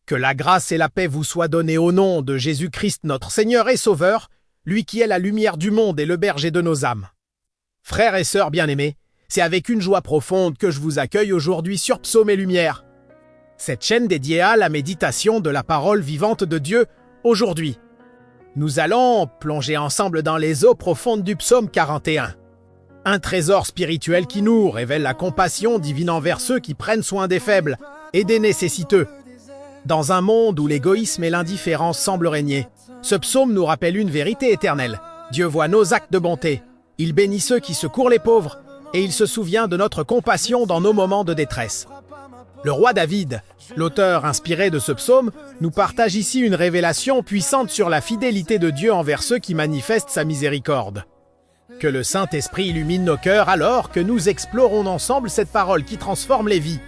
Que la grâce et la paix vous soient données au nom de Jésus-Christ notre Seigneur et Sauveur, lui qui est la lumière du monde et le berger de nos âmes. Frères et sœurs bien-aimés, c'est avec une joie profonde que je vous accueille aujourd'hui sur Psaumes et Lumière. Cette chaîne dédiée à la méditation de la parole vivante de Dieu aujourd'hui. Nous allons plonger ensemble dans les eaux profondes du psaume 41. Un trésor spirituel qui nous révèle la compassion divine envers ceux qui prennent soin des faibles et des nécessiteux. Dans un monde où l'égoïsme et l'indifférence semblent régner, ce psaume nous rappelle une vérité éternelle. Dieu voit nos actes de bonté, il bénit ceux qui secourent les pauvres, et il se souvient de notre compassion dans nos moments de détresse. Le roi David, l'auteur inspiré de ce psaume, nous partage ici une révélation puissante sur la fidélité de Dieu envers ceux qui manifestent sa miséricorde. Que le Saint-Esprit illumine nos cœurs alors que nous explorons ensemble cette parole qui transforme les vies.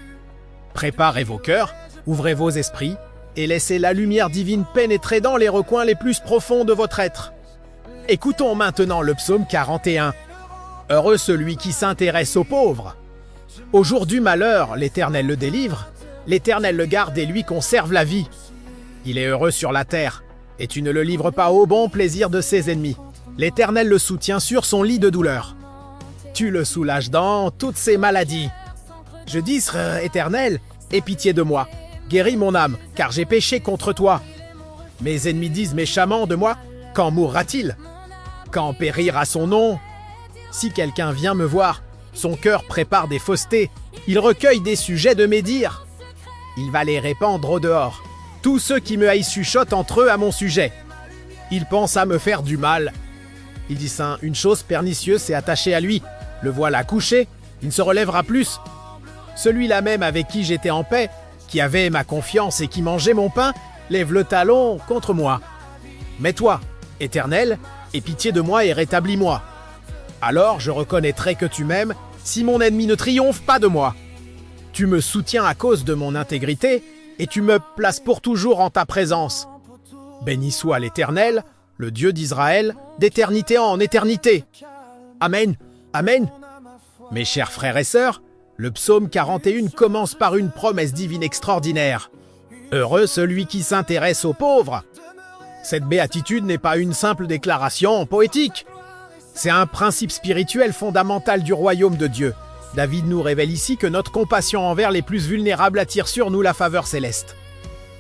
Préparez vos cœurs, ouvrez vos esprits et laissez la lumière divine pénétrer dans les recoins les plus profonds de votre être. Écoutons maintenant le psaume 41. Heureux celui qui s'intéresse aux pauvres. Au jour du malheur, l'Éternel le délivre, l'Éternel le garde et lui conserve la vie. Il est heureux sur la terre, et tu ne le livres pas au bon plaisir de ses ennemis. L'Éternel le soutient sur son lit de douleur. Tu le soulages dans toutes ses maladies. Je dis, Éternel, aie pitié de moi. Guéris mon âme, car j'ai péché contre toi. Mes ennemis disent méchamment de moi, quand mourra-t-il? Quand périra son nom? Si quelqu'un vient me voir, son cœur prépare des faussetés, il recueille des sujets de médire. Il va les répandre au dehors. Tous ceux qui me haïssent chuchotent entre eux à mon sujet. Ils pensent à me faire du mal. Il dit ça, une chose pernicieuse s'est attachée à lui. Le voilà couché, il ne se relèvera plus. Celui-là même avec qui j'étais en paix, qui avait ma confiance et qui mangeait mon pain, lève le talon contre moi. Mais toi, Éternel, aie pitié de moi et rétablis-moi. Alors je reconnaîtrai que tu m'aimes si mon ennemi ne triomphe pas de moi. Tu me soutiens à cause de mon intégrité et tu me places pour toujours en ta présence. Béni soit l'Éternel, le Dieu d'Israël, d'éternité en éternité. Amen, Amen. Mes chers frères et sœurs, le psaume 41 commence par une promesse divine extraordinaire. Heureux celui qui s'intéresse aux pauvres. Cette béatitude n'est pas une simple déclaration poétique. C'est un principe spirituel fondamental du royaume de Dieu. David nous révèle ici que notre compassion envers les plus vulnérables attire sur nous la faveur céleste.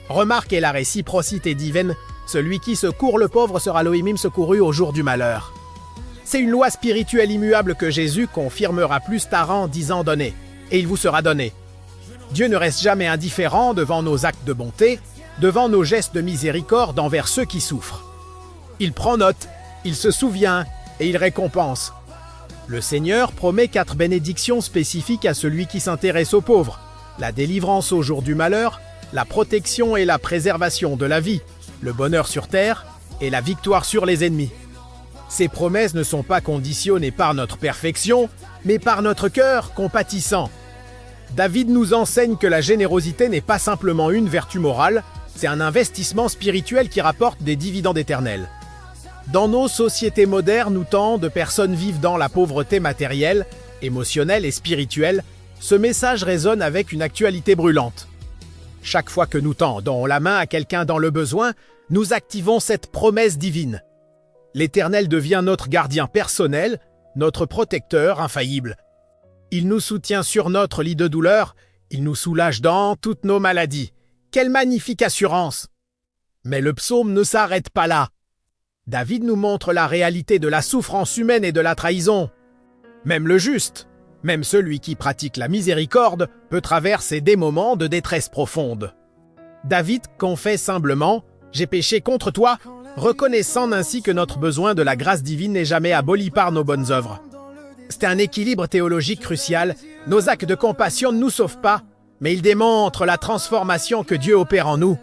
Remarquez la réciprocité divine, celui qui secourt le pauvre sera loïmim secouru au jour du malheur. C'est une loi spirituelle immuable que Jésus confirmera plus tard en disant « Donnez » et il vous sera donné. Dieu ne reste jamais indifférent devant nos actes de bonté, devant nos gestes de miséricorde envers ceux qui souffrent. Il prend note, il se souvient et il récompense. Le Seigneur promet 4 bénédictions spécifiques à celui qui s'intéresse aux pauvres. La délivrance au jour du malheur, la protection et la préservation de la vie, le bonheur sur terre et la victoire sur les ennemis. Ces promesses ne sont pas conditionnées par notre perfection, mais par notre cœur compatissant. David nous enseigne que la générosité n'est pas simplement une vertu morale, c'est un investissement spirituel qui rapporte des dividendes éternels. Dans nos sociétés modernes où tant de personnes vivent dans la pauvreté matérielle, émotionnelle et spirituelle, ce message résonne avec une actualité brûlante. Chaque fois que nous tendons la main à quelqu'un dans le besoin, nous activons cette promesse divine. L'Éternel devient notre gardien personnel, notre protecteur infaillible. Il nous soutient sur notre lit de douleur, il nous soulage dans toutes nos maladies. Quelle magnifique assurance! Mais le psaume ne s'arrête pas là. David nous montre la réalité de la souffrance humaine et de la trahison. Même le juste, même celui qui pratique la miséricorde, peut traverser des moments de détresse profonde. David confesse humblement « J'ai péché contre toi », reconnaissant ainsi que notre besoin de la grâce divine n'est jamais aboli par nos bonnes œuvres. C'est un équilibre théologique crucial. Nos actes de compassion ne nous sauvent pas, mais ils démontrent la transformation que Dieu opère en nous.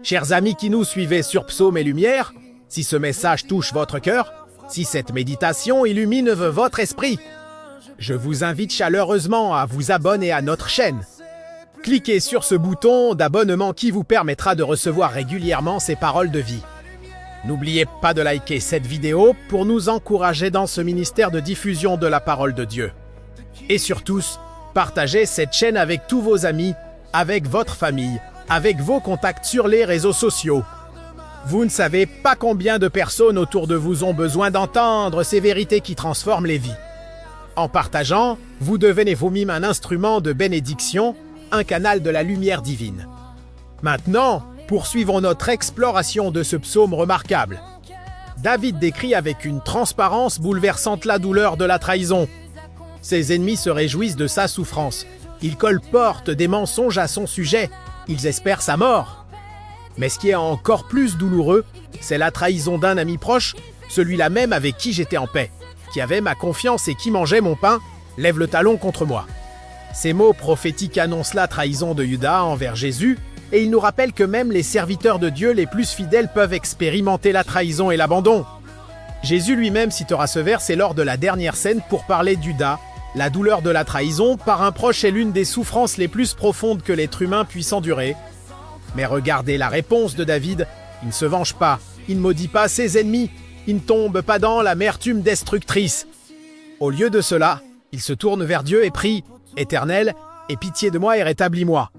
Chers amis qui nous suivez sur Psaumes et Lumière, si ce message touche votre cœur, si cette méditation illumine votre esprit, je vous invite chaleureusement à vous abonner à notre chaîne. Cliquez sur ce bouton d'abonnement qui vous permettra de recevoir régulièrement ces paroles de vie. N'oubliez pas de liker cette vidéo pour nous encourager dans ce ministère de diffusion de la parole de Dieu. Et surtout, partagez cette chaîne avec tous vos amis, avec votre famille, avec vos contacts sur les réseaux sociaux. Vous ne savez pas combien de personnes autour de vous ont besoin d'entendre ces vérités qui transforment les vies. En partageant, vous devenez vous-même un instrument de bénédiction, un canal de la lumière divine. Maintenant, poursuivons notre exploration de ce psaume remarquable. David décrit avec une transparence bouleversante la douleur de la trahison. Ses ennemis se réjouissent de sa souffrance. Ils colportent des mensonges à son sujet. Ils espèrent sa mort. Mais ce qui est encore plus douloureux, c'est la trahison d'un ami proche, celui-là même avec qui j'étais en paix, qui avait ma confiance et qui mangeait mon pain, lève le talon contre moi. Ces mots prophétiques annoncent la trahison de Judas envers Jésus, et ils nous rappellent que même les serviteurs de Dieu les plus fidèles peuvent expérimenter la trahison et l'abandon. Jésus lui-même citera ce verset lors de la dernière scène pour parler de Judas. La douleur de la trahison par un proche est l'une des souffrances les plus profondes que l'être humain puisse endurer. Mais regardez la réponse de David, il ne se venge pas, il ne maudit pas ses ennemis, il ne tombe pas dans l'amertume destructrice. Au lieu de cela, il se tourne vers Dieu et prie « Éternel, aie pitié de moi et rétablis-moi ».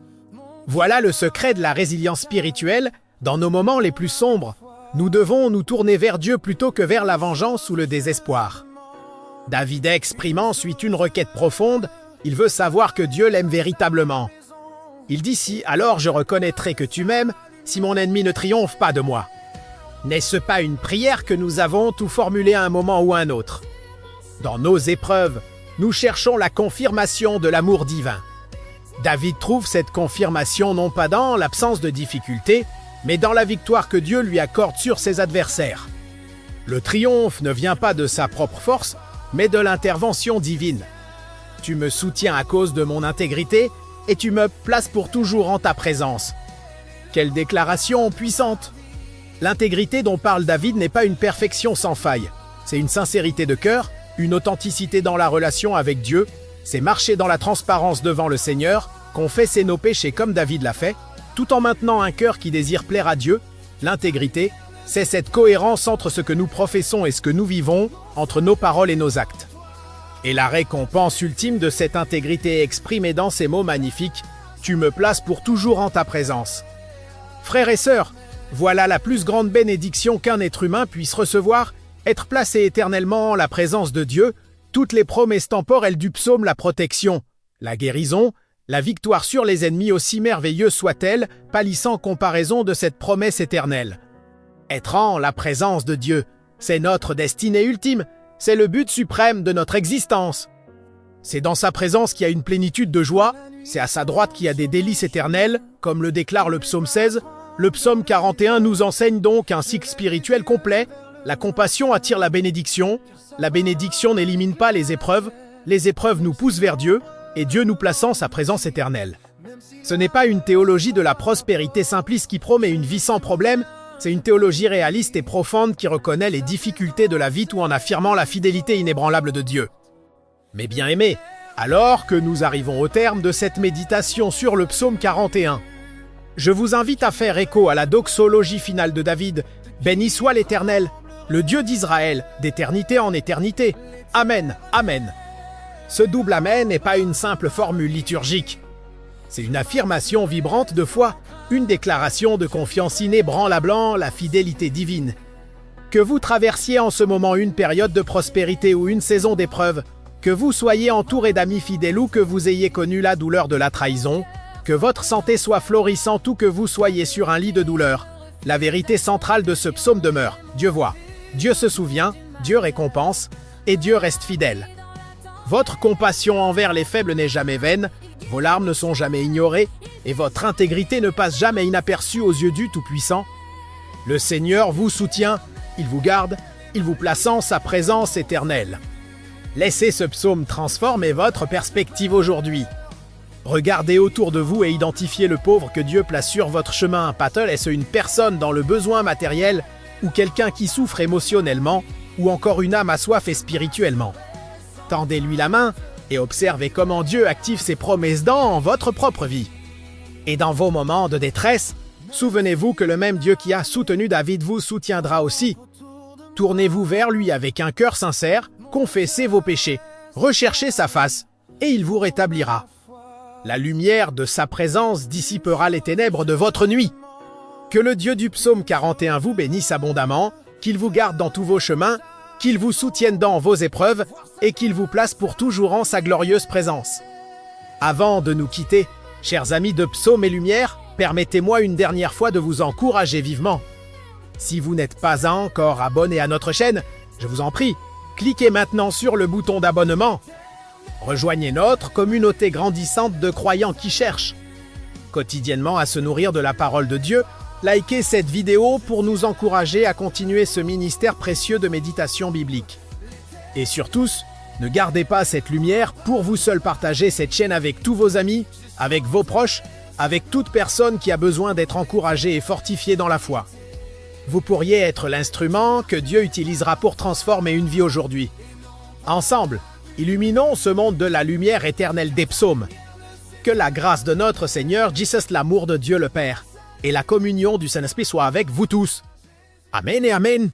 Voilà le secret de la résilience spirituelle. Dans nos moments les plus sombres, nous devons nous tourner vers Dieu plutôt que vers la vengeance ou le désespoir. David exprime ensuite une requête profonde, il veut savoir que Dieu l'aime véritablement. Il dit si « Alors je reconnaîtrai que tu m'aimes, si mon ennemi ne triomphe pas de moi ». N'est-ce pas une prière que nous avons tout formulée à un moment ou à un autre? Dans nos épreuves, nous cherchons la confirmation de l'amour divin. David trouve cette confirmation non pas dans l'absence de difficultés, mais dans la victoire que Dieu lui accorde sur ses adversaires. Le triomphe ne vient pas de sa propre force, mais de l'intervention divine. Tu me soutiens à cause de mon intégrité et tu me places pour toujours en ta présence. Quelle déclaration puissante! L'intégrité dont parle David n'est pas une perfection sans faille. C'est une sincérité de cœur, une authenticité dans la relation avec Dieu. C'est marcher dans la transparence devant le Seigneur, confesser nos péchés comme David l'a fait, tout en maintenant un cœur qui désire plaire à Dieu. L'intégrité, c'est cette cohérence entre ce que nous professons et ce que nous vivons, entre nos paroles et nos actes. Et la récompense ultime de cette intégrité est exprimée dans ces mots magnifiques « Tu me places pour toujours en ta présence ». Frères et sœurs, voilà la plus grande bénédiction qu'un être humain puisse recevoir, être placé éternellement en la présence de Dieu. Toutes les promesses temporelles du psaume, la protection, la guérison, la victoire sur les ennemis aussi merveilleuses soient-elles, pâlissent en comparaison de cette promesse éternelle. Être en la présence de Dieu, c'est notre destinée ultime, c'est le but suprême de notre existence. C'est dans sa présence qu'il y a une plénitude de joie, c'est à sa droite qu'il y a des délices éternelles, comme le déclare le psaume 16. Le psaume 41 nous enseigne donc un cycle spirituel complet. La compassion attire la bénédiction n'élimine pas les épreuves nous poussent vers Dieu, et Dieu nous place en sa présence éternelle. Ce n'est pas une théologie de la prospérité simpliste qui promet une vie sans problème, c'est une théologie réaliste et profonde qui reconnaît les difficultés de la vie tout en affirmant la fidélité inébranlable de Dieu. Mes bien-aimés, alors que nous arrivons au terme de cette méditation sur le psaume 41, je vous invite à faire écho à la doxologie finale de David. Béni soit l'Éternel, le Dieu d'Israël, d'éternité en éternité. Amen, Amen. Ce double Amen n'est pas une simple formule liturgique. C'est une affirmation vibrante de foi, une déclaration de confiance inébranlable en la fidélité divine. Que vous traversiez en ce moment une période de prospérité ou une saison d'épreuve, que vous soyez entouré d'amis fidèles ou que vous ayez connu la douleur de la trahison, que votre santé soit florissante ou que vous soyez sur un lit de douleur, la vérité centrale de ce psaume demeure. Dieu voit, Dieu se souvient, Dieu récompense, et Dieu reste fidèle. Votre compassion envers les faibles n'est jamais vaine, vos larmes ne sont jamais ignorées, et votre intégrité ne passe jamais inaperçue aux yeux du Tout-Puissant. Le Seigneur vous soutient, il vous garde, il vous place en sa présence éternelle. Laissez ce psaume transformer votre perspective aujourd'hui. Regardez autour de vous et identifiez le pauvre que Dieu place sur votre chemin. Peut-être est-ce une personne dans le besoin matériel, ou quelqu'un qui souffre émotionnellement, ou encore une âme assoiffée spirituellement. Tendez-lui la main et observez comment Dieu active ses promesses dans votre propre vie. Et dans vos moments de détresse, souvenez-vous que le même Dieu qui a soutenu David vous soutiendra aussi. Tournez-vous vers lui avec un cœur sincère, confessez vos péchés, recherchez sa face, et il vous rétablira. La lumière de sa présence dissipera les ténèbres de votre nuit. Que le Dieu du psaume 41 vous bénisse abondamment, qu'il vous garde dans tous vos chemins, qu'il vous soutienne dans vos épreuves et qu'il vous place pour toujours en sa glorieuse présence. Avant de nous quitter, chers amis de Psaume et Lumière, permettez-moi une dernière fois de vous encourager vivement. Si vous n'êtes pas encore abonné à notre chaîne, je vous en prie, cliquez maintenant sur le bouton d'abonnement. Rejoignez notre communauté grandissante de croyants qui cherchent quotidiennement à se nourrir de la parole de Dieu. Likez cette vidéo pour nous encourager à continuer ce ministère précieux de méditation biblique. Et surtout, ne gardez pas cette lumière pour vous seul partager cette chaîne avec tous vos amis, avec vos proches, avec toute personne qui a besoin d'être encouragée et fortifiée dans la foi. Vous pourriez être l'instrument que Dieu utilisera pour transformer une vie aujourd'hui. Ensemble, illuminons ce monde de la lumière éternelle des psaumes. Que la grâce de notre Seigneur Jésus, l'amour de Dieu le Père, et la communion du Saint-Esprit soit avec vous tous. Amen et Amen.